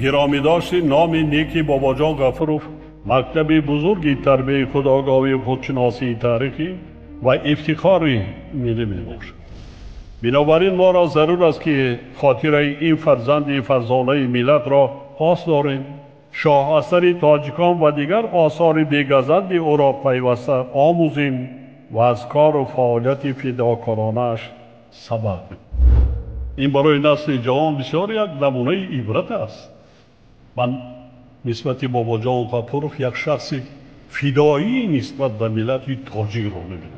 گرامی داشتی نام نیکی باباجان غفورов مکتب بزرگی تربیت خودآگاهی و خودشناسی تاریخی و افتخاری ملی میباشد. بنابراین ما را ضرور است که خاطره این فرزند فرزانه ملت را پاس داریم. شاه اثر تاجیکان و دیگر آثار بی‌گزند او را پیوسته آموزیم و از کار و فعالیت فداکارانه‌اش سبق بگیریم. این برای نسل جوان بسیار یک نمونه عبرت است. من نسبت باباجان غفورov یک شخص فدایی نسبت به ملت تاجیک را می‌بینم.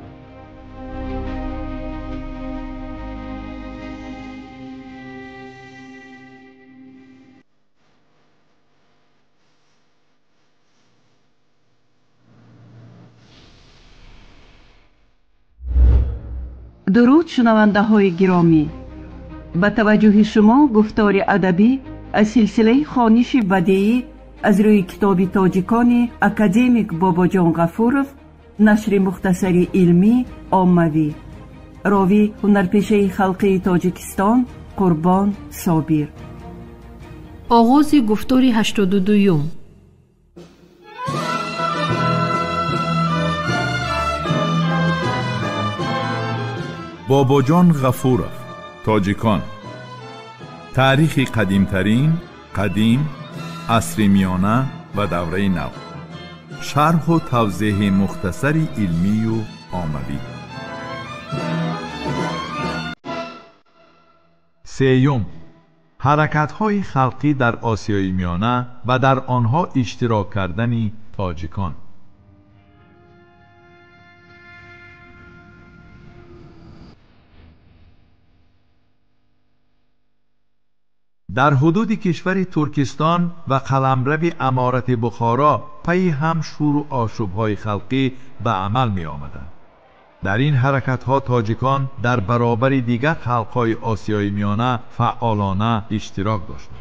درود شنونده های گرامی، با توجه شما گفتار ادبی از سلسله خوانش بدیعی از روی کتاب تاجیکان اکادمیک باباجان غفورov، نشر مختصر علمی عاموی، راوی هنرپیشه خلقی تاجیکستان قربان صابر. آغاز گفتار 82. باباجان غفورov، تاجیکان. تاریخی قدیمترین، قدیم، عصر میانه و دوره نو. شرح و توضیح مختصری علمی و عاموی. سیوم، حرکت‌های خلقی در آسیای میانه و در آنها اشتراک کردن تاجیکان. در حدود کشور ترکستان و قلمرو امارت بخارا پی هم شور و آشوب‌های خلقی به عمل می آمدند. در این حرکت‌ها تاجیکان در برابر دیگر خلق‌های آسیای میانه فعالانه اشتراک داشتند.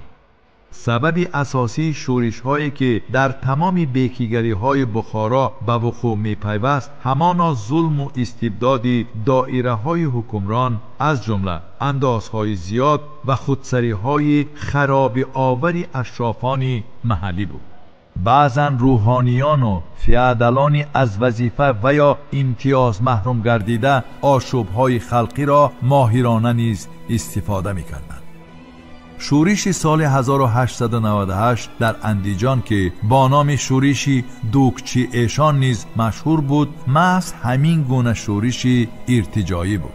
سبب اساسی شورش‌هایی که در تمام بیکیگری‌های بخارا به وقوع می‌پیوست همانا ظلم و استبداد دایره‌های حکمران، از جمله اندازهای زیاد و خودسری‌های خراب آور اشرافان محلی بود. بعضاً روحانیان و فیادلان از وظیفه و یا امتیاز محروم گردیده آشوب‌های خلقی را ماهرانه نیز استفاده می‌کردند. شورش سال 1898 در اندیجان که با نام شورش دوکچی ایشان نیز مشهور بود، محض همین گونه شورش ارتجاعی بود.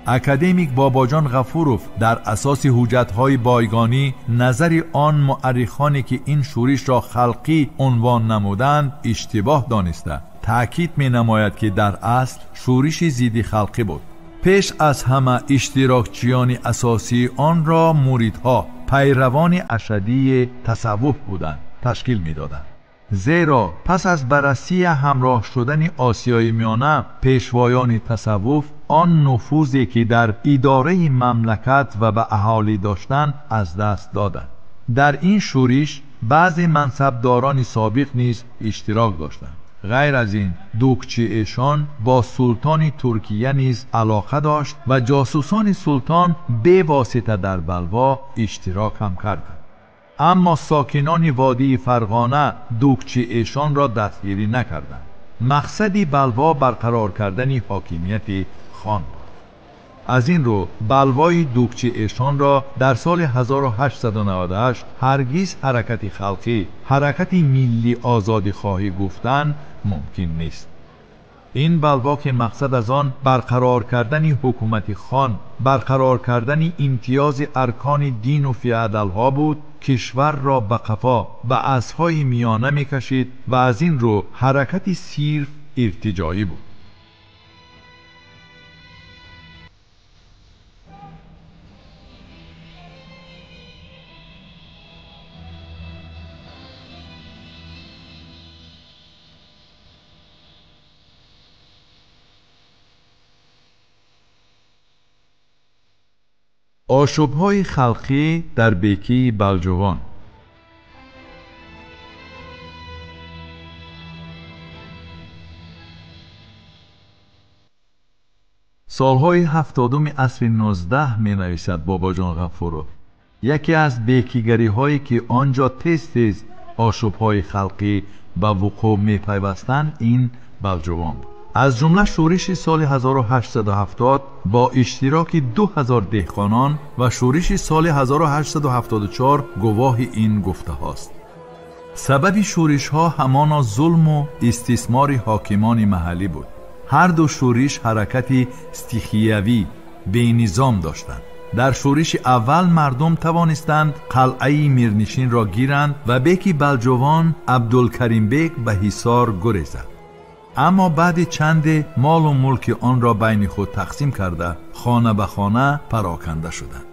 اکادمیک باباجان غفورov در اساس حجت‌های بایگانی نظر آن مورخانی که این شورش را خلقی عنوان نمودند اشتباه دانسته تأکید می‌نماید که در اصل شورش ضد خلقی بود. پیش از همه اشتراکچیان اساسی آن را مریدها، پیروان اشدی تصوف بودند تشکیل می‌دادند. زیرا پس از بررسی همراه شدن آسیای میانه، پیشوایان تصوف آن نفوذی که در اداره مملکت و به اهالی داشتند از دست دادند. در این شورش بعضی منصبداران سابق نیز اشتراک داشتند. غیر از این دوکچی ایشان با سلطان ترکیه نیز علاقه داشت و جاسوسان سلطان به واسطه در بلوا اشتراک هم کردند. اما ساکنان وادی فرغانه دوکچی ایشان را دستگیری نکردند. مقصد بلوا برقرار کردن حاکمیت خان بود. از این رو بلوای دوکچی ایشان را در سال 1898 هرگز حرکت خلقی، حرکت ملی آزادی خواهی گفتن ممکن نیست. این بلوا که مقصد از آن برقرار کردن حکومت خان، برقرار کردن امتیاز ارکان دین و فیادل ها بود، کشور را به قفا به اسب‌های میانه میکشید و از این رو حرکت صرف ارتجاعی بود. آشوب‌های خلقی در بیکی بلجوان. سالهای 70 عصر 19 می نویسد باباجان غفورov. یکی از بیکیگری هایی که آنجا تیز تیز آشوب های خلقی به وقوع می پیوستند این بلجوان بود. از جمله شورش سال 1870 با اشتراک 2000 دهقانان و شورش سال 1874 گواه این گفته هاست. سبب شورش ها همانا ظلم و استثمار حاکمان محلی بود. هر دو شورش حرکت استخیوی به نظام داشتند. در شورش اول مردم توانستند قلعه میرنشین را گیرند و بیک بلجوان عبدالکریم بیک به حصار گریزد. اما بعد چند مال و ملک آن را بین خود تقسیم کرده خانه به خانه پراکنده شدند.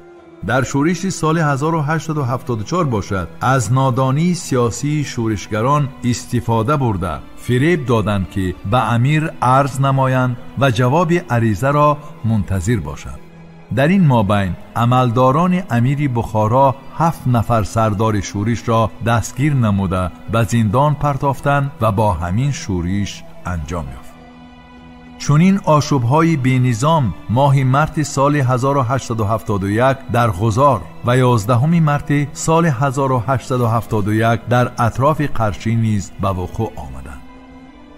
در شورش سال 1874 باشد از نادانی سیاسی شورشگران استفاده برده فریب دادند که به امیر عرض نمایند و جواب عریضه را منتظر باشند. در این مابین عملداران امیر بخارا 7 نفر سردار شورش را دستگیر نموده به زندان پرتافتند و با همین شورش انجام یافت. چنین آشوب‌های بی‌نظام ماه مارت سال 1871 در غزار و 11 مارت سال 1871 در اطراف قرچی نیز به وقوع آمدند.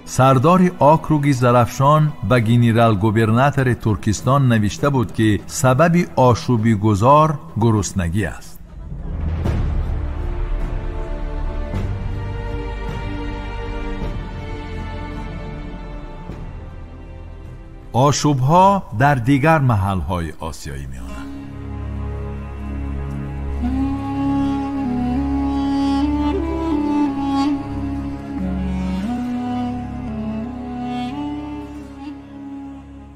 سردار آکروگ زرافشان به گنرال گوبرناتور ترکستان نوشته بود که سبب آشوب گذار گرسنگی است. آشوب‌ها در دیگر محل‌های آسیایی می‌آمد.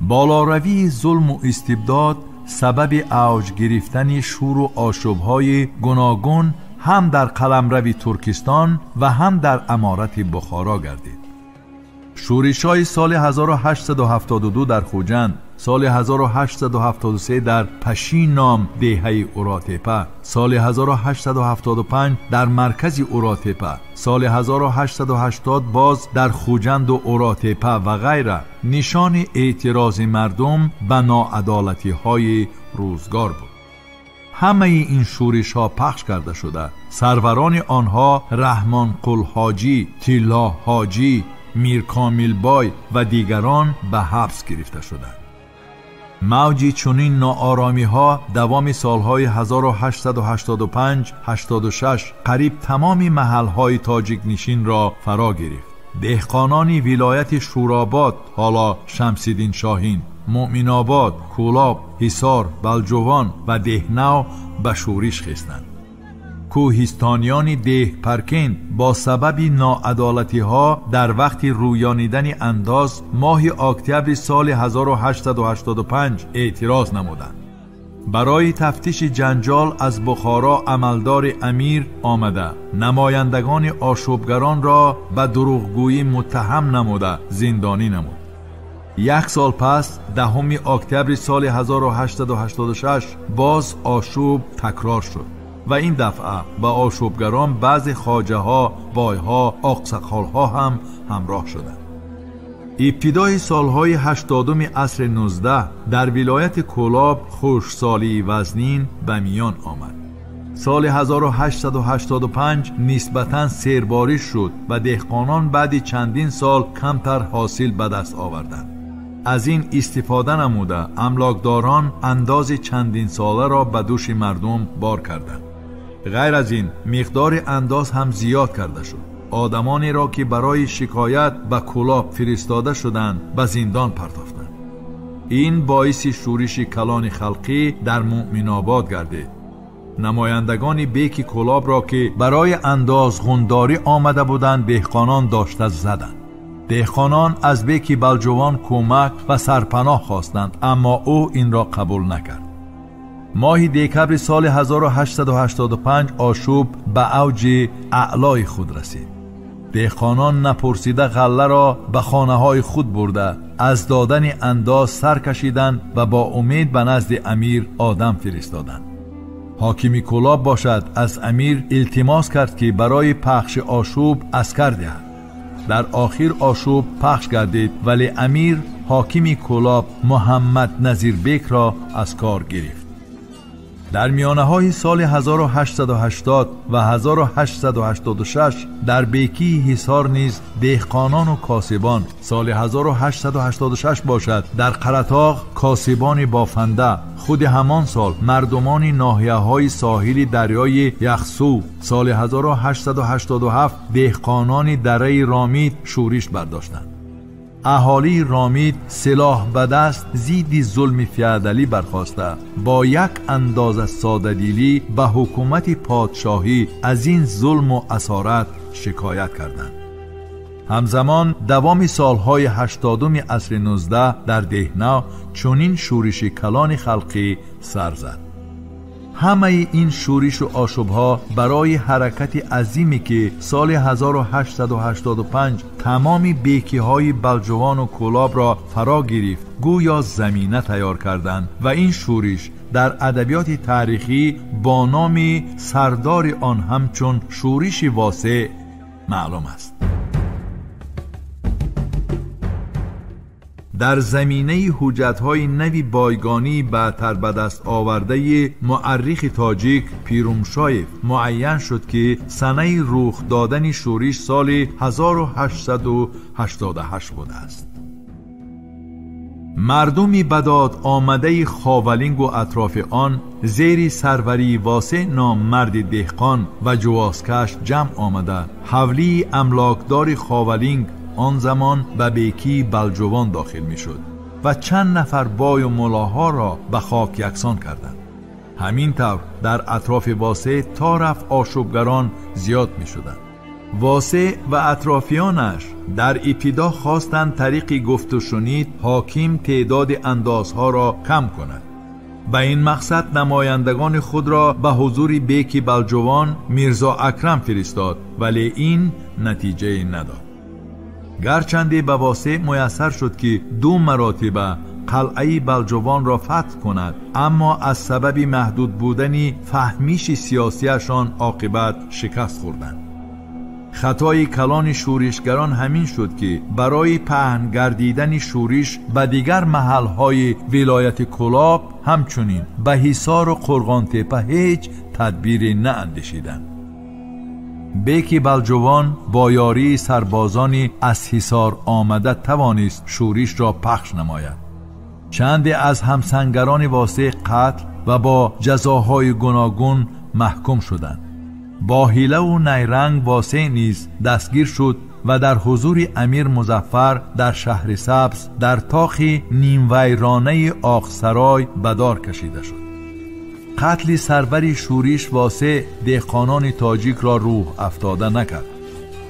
بالاروی ظلم و استبداد سبب اوج گرفتن شور و آشوب‌های گوناگون هم در قلمرو ترکستان و هم در امارت بخارا گردید. شورش‌های سال 1872 در خوجند، سال 1873 در پشین نام دهه اوراتپه، سال 1875 در مرکز اوراتپه، سال 1880 باز در خوجند و اوراتپه و غیره نشان اعتراض مردم به ناعدالتی‌های روزگار بود. همه این شورش ها پخش کرده شده. سروران آنها رحمان قل حاجی، طلا حاجی، میر کامل بای و دیگران به حبس گرفته شدند. موج چنین ناآرامی ها دوام سالهای 1885-86 قریب تمام محل های تاجیک نشین را فرا گرفت. دهقانان ولایت شوراباد، حالا شمس‌الدین شاهین، مؤمن آباد، کولاب، حصار، بلجوان و دهنو به شورش خستند. کوهستانیان ده پرکند با سبب ناعدالتی ها در وقت رویانیدن انداز ماه اکتبر سال 1885 اعتراض نمودند. برای تفتیش جنجال از بخارا عملدار امیر آمده نمایندگان آشوبگران را به دروغگویی متهم نموده زندانی نمود. 1 سال پس 10 اکتبر سال 1886 باز آشوب تکرار شد و این دفعه با آشوبگران بعض خواجه ها، بای ها، آقسخال ها هم همراه شدند. ابتدای سالهای 80 عصر 19 در ولایت کولاب خشکسالی وزنین به میان آمد. سال 1885 نسبتاً سیربارش شد و دهقانان بعد چندین سال کمتر حاصل به دست آوردند. از این استفاده نموده املاکداران انداز چندین ساله را به دوش مردم بار کردند. غیر از این مقدار انداز هم زیاد کرده شد. آدمانی را که برای شکایت به کولاب فرستاده شدند به زندان پرتافتند. این باعث شورش کلان خلقی در مؤمن آباد گردید. نمایندگان بیک کولاب را که برای انداز غنداری آمده بودند دهقانان داشته زدند. دهقانان از بیک بلجوان کمک و سرپناه خواستند اما او این را قبول نکرد. ماه دکبر سال 1885 آشوب به اوج اعلای خود رسید. دهقانان نپرسیده غله را به خانه های خود برده از دادن انداز سر کشیدند و با امید به نزد امیر آدم فرستادند. حاکم کولاب باشد از امیر التماس کرد که برای پخش آشوب عسکر دهد. در آخر آشوب پخش گردید ولی امیر حاکم کولاب محمد نظیر بیک را از کار گرفت. در میانه‌های سال 1880 و 1886 در بیکی حصار نیز دهقانان و کاسبان، سال 1886 باشد در قرطاق کاسبان بافنده، خود همان سال مردمان ناحیه‌های ساحلی دریای یخسو، سال 1887 دهقانان دره رامید شورش برداشتند. اهالی رامید سلاح به دست ضد ظلم فیودالی برخاسته با یک اندازه ساده‌دلی به حکومت پادشاهی از این ظلم و اسارت شکایت کردند. همزمان دوام سالهای 80 عصر 19 در دهنه چنین شورش کلان خلقی سر زد. همه این شورش و آشوب‌ها برای حرکت عظیمی که سال 1885 تمام بیکی‌های بلجوان و کولاب را فرا گرفت گویا زمینه تیار کردند و این شورش در ادبیات تاریخی با نام سردار آن همچون شورش واسع معلوم است. در زمینه حجت‌های نوی بایگانی بعدتر به دست آورده مورخ تاجیک پیرومشایف معین شد که سنه رخ دادن شورش سال 1888 بوده است. مردمی بداد آمده خاولینگ و اطراف آن زیر سروری واسع نامرد دهقان و جوازکش جمع آمده حولی املاکدار خاولینگ آن زمان به بیکی بلجوان داخل می شد و چند نفر بای و ملاها را به خاک یکسان کردند. همین طور در اطراف واسع تا رفت آشوبگران زیاد می شدند. واسع و اطرافیانش در ابتدا خواستند طریق گفت و شنید حاکم تعداد اندازها را کم کند. به این مقصد نمایندگان خود را به حضور بیک بلجوان میرزا اکرم فرستاد ولی این نتیجه نداد. گرچند به واسع میسر شد که 2 مراتبه قلعه بلجوان را فتح کند اما از سبب محدود بودن فهمیش سیاسیشان عاقبت شکست خوردند. خطای کلان شورشگران همین شد که برای پهن گردیدن شورش به دیگر محلهای ولایت کولاب همچنین به حصار و قرغانتپه هیچ تدبیر ناندیشیدند. بیک بلجوان با یاری سربازانی از حصار آمده توانست شورش را پخش نماید. چند از همسنگران واسع قتل و با جزاهای گوناگون محکوم شدند. با حیله و نیرنگ واسع نیز دستگیر شد و در حضور امیر مظفر در شهر سبز در طاق نیم ویرانه آقسرای به دار کشیده شد. قتل سروری شورش واسع دهقانان تاجیک را روح افتاده نکرد.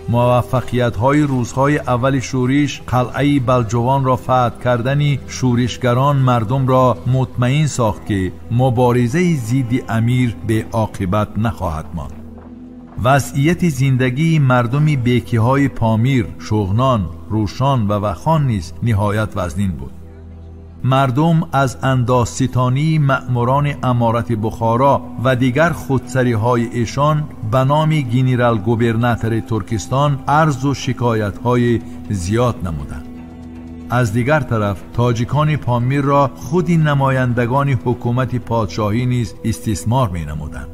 موفقیت‌های روزهای اول شورش قلعه بلجوان را فتح کردن شورشگران مردم را مطمئن ساخت که مبارزه ضد امیر به عاقبت نخواهد ماند. وضعیت زندگی مردم بیکی‌های پامیر، شغنان، روشان و وخان نیز نهایت وزنین بود. مردم از اندازستانی مأموران امارت بخارا و دیگر خودسری‌های ایشان به نام گنرال گوبرناتور ترکستان عرض و شکایت‌های زیاد نمودند. از دیگر طرف تاجیکان پامیر را خود نمایندگان حکومت پادشاهی نیز استثمار می‌نمودند.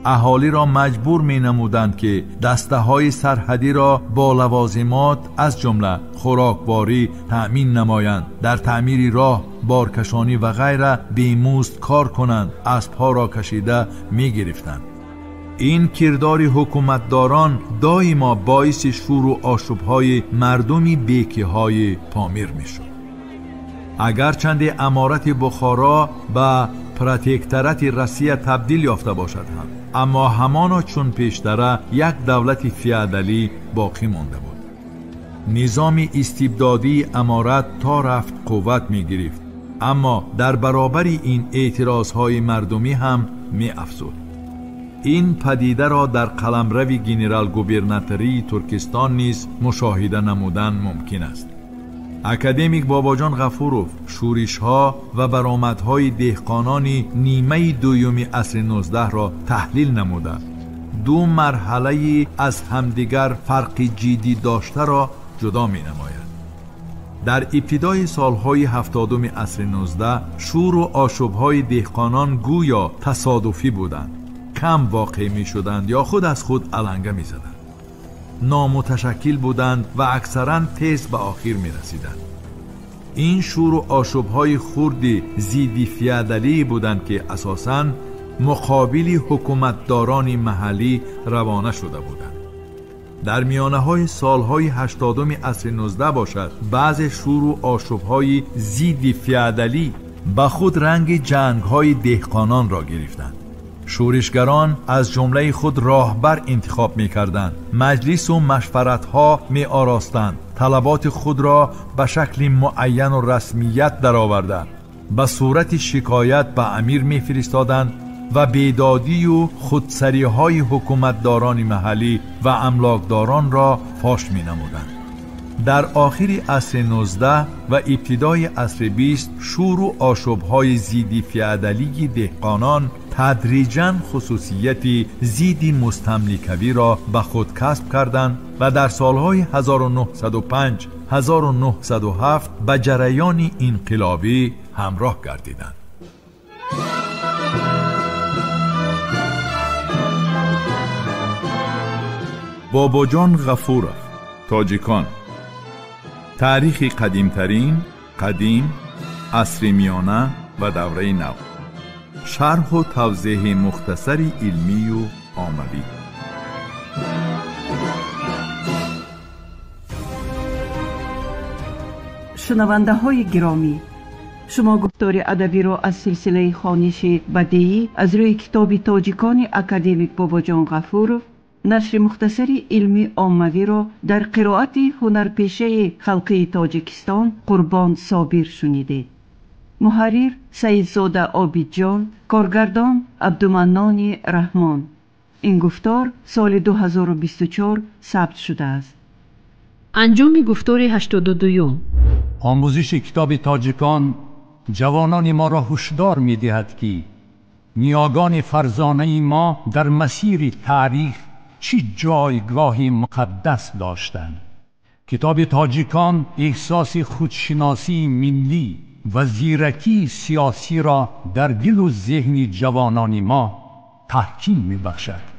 اهالی را مجبور می نمودند که دسته های سرحدی را با لوازمات از جمله خوراکواری تأمین نمایند، در تعمیر راه، بارکشانی و غیره بیمزد کار کنند، اسبها را کشیده می گرفتند. این کردار حکومتداران دائما باعث شور و آشوب‌های مردمی بیکی‌های پامیر می شد. اگرچند امارت بخارا به پروتکتورات روسیه تبدیل یافته باشد هم اما همانا چون پیشتره یک دولت فیودالی باقی مانده بود. نظام استبدادی امارت تا رفت قوت می گرفت اما در برابر این اعتراضهای مردمی هم می افزود. این پدیده را در قلمرو گنرال گوبرناتوری ترکستان نیز مشاهده نمودن ممکن است. اکادمیک باباجان غفوروف شورش‌ها و برآمدهای دهقانان نیمه دوم عصر 19 را تحلیل نموده 2 مرحله از همدیگر فرق جدی داشته را جدا می نماید. در ابتدای سالهای 70 عصر 19 شور و آشوب‌های دهقانان گویا تصادفی بودند، کم واقع می شدند یا خود از خود علنگه می زدند. نامتشکل بودند و اکثراً تیز به آخر می رسیدند. این شور و آشوب‌های خردی ضد فیودالی بودند که اساساً مقابل حکومتداران محلی روانه شده بودند. در میانه‌های سالهای 80 عصر 19 باشد بعض شور و آشوب‌های ضد فیودالی به خود رنگ جنگ‌های دهقانان را گرفتند. شورشگران از جمله خود راهبر انتخاب می‌کردند، مجلس و مشورت‌ها می‌آراستند، طلبات خود را به شکل معین و رسمیت درآوردند، به صورت شکایت به امیر می‌فرستادند و بیدادی و خودسری‌های حکومتداران محلی و املاکداران را فاش می‌نمودند. در آخر عصر 19 و ابتدای عصر 20 شور و آشوب‌های ضد فیودالی دهقانان تدریجاً خصوصیت ضد مستملکوی را به خود کسب کردند و در سالهای 1905 1907 به جریان انقلابی همراه گردیدند. باباجان غفورов، تاجیکان. تاریخ قدیمترین، قدیم، عصر میانه و دوره نو. شرح و توضیح مختصر علمی و عاموی. شنونده های گرامی، شما گفتار ادبی را از سلسله خوانش بدیعی از روی کتاب تاجیکان اکادمیک باباجان غفورов نشر مختصری علمی عاموی را در قرائت هنرپیشه خلقی تاجیکستان قربان صابر شنیدید. محرر سیدزاده عابدجان، کارگردان عبدالمنان رحمان. این گفتار سال 2024 ثبت شده است. انجام گفتار 82. آموزش کتاب تاجیکان جوانان ما را هشدار می دهد که نیاگان فرزانه ما در مسیر تاریخ چی جایگاه مقدس داشتند. کتاب تاجیکان احساس خودشناسی ملی و زیرکی سیاسی را در دل و ذهن جوانان ما تحکیم می بخشد.